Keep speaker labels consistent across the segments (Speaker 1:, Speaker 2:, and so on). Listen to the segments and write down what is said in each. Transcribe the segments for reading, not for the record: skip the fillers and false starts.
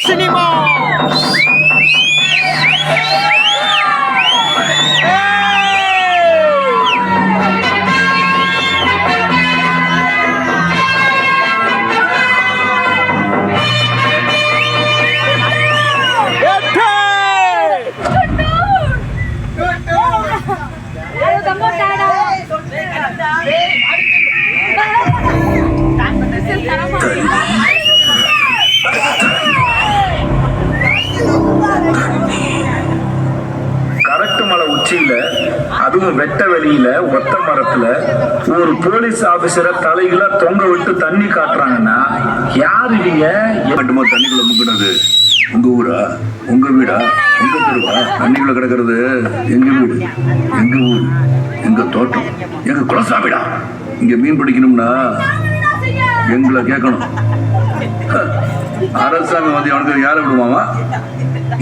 Speaker 1: Cinema.
Speaker 2: அதுவும் வெட்ட வெளியில ஒத்த மரத்துல ஒரு போலீஸ் ஆபீசரை தலையில தொங்க விட்டு தண்ணி காட்டுறாங்கன்னா யாரு இவங்க?
Speaker 3: தண்ணிக்குள்ள முங்கினது உங்க ஊரா, உங்க வீடா, உங்க தெருவா? தண்ணிக்குள்ள கிடக்கிறது எங்க வீடு, எங்க ஊர், எங்க தோட்டம், எங்க குலசாமிடா. இங்க மீன் பிடிக்கணும்னா எங்களை கேட்கணும். அரசாங்கம் வந்து அவனுக்கு யாரை விடுவாமா?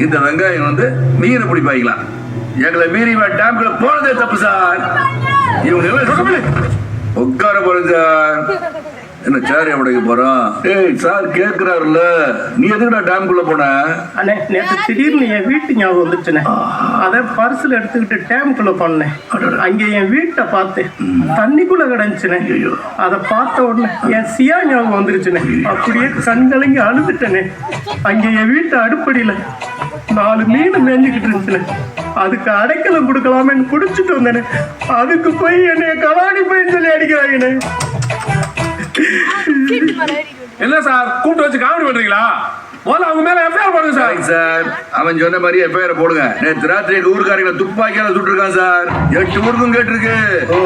Speaker 3: இந்த வெங்காயம் வந்து மீனை பிடிப்பாய்க்கலாம். எங்களை மீறி டேம்குள்ள போனதே தப்பு சார். இவங்க உட்கார போறேன் சார். என்ன சேர் உடைக்க போறோம்? ஏய் சார் கேக்குறாருல்ல, நீ எதுக்குடா டேம்குள்ள போன?
Speaker 4: அண்ணே நேற்று திடீர்னு என் வீட்டு ஞாபகம் வந்துச்சுண்ணே. அதை பர்சில் எடுத்துக்கிட்டு டேம்குள்ள போனேன். அங்கே என் வீட்டை பார்த்தேன், தண்ணிக்குள்ள கிடந்துச்சுண்ணே. அதை பார்த்த உடனே என் சியா ஞாபகம் வந்துருச்சுண்ணே. அப்படியே கண்கலங்கி அழுதுட்டேனே. அங்கே என் வீட்டு அடுப்படியில் 4 மீன் மேய்ஞ்சிக்கிட்டு இருந்துச்சுண்ணே. அதுக்கு அடைக்கலம் கொடுக்கலாமேன்னு பிடிச்சிட்டு வந்தேனே. அதுக்கு போய் என்னைய கலாடி போயின்னு சொல்லி அடிக்கிறாங்கண்ணே.
Speaker 5: என்ன சார் கூப்பிட்டு வச்சு காமெடி பண்றீங்களா? முதல்ல அவங்க மேல எஃப்ஐஆர் போடுங்க சார்.
Speaker 3: சார் அவன் சொன்ன மாதிரி எஃப்ஐஆர் போடுங்க. நேற்று ராத்திரி எங்க ஊருக்காரங்களை துப்பாக்கியால சுட்டுருக்கான் சார். 8 ஊருக்கும் கேட்டிருக்கு.
Speaker 2: ஓ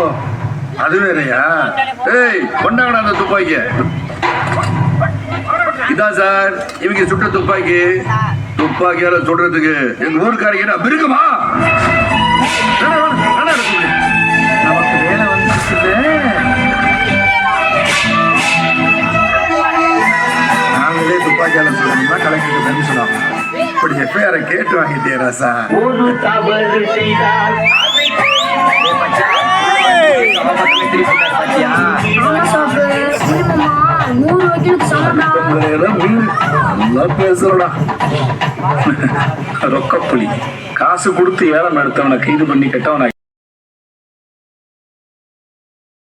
Speaker 2: அது வேறையா?
Speaker 3: ஏய் கொண்டாங்கடா அந்த துப்பாக்கிய. இதான் சார் இவங்க சுட்ட துப்பாக்கி. துப்பாக்கியால சுடுறதுக்கு எங்க ஊருக்காரங்க மிருகமா?
Speaker 2: நமக்கு வேலை வந்துச்சு. நாங்களே துப்பாக்கியால சொல்லணும்னா கலெக்டர் தண்ணி சொன்னாங்க. இப்படி எஃப்ஐஆரை கேட்டு வாங்கிட்டே ராசா.
Speaker 4: ஒரு தவறு செய்தால்
Speaker 2: நல்லா பேசுறடா. ரொக்க புலி காசு கொடுத்து ஏலம் எடுத்தவனை கைது பண்ணி கெட்டவனை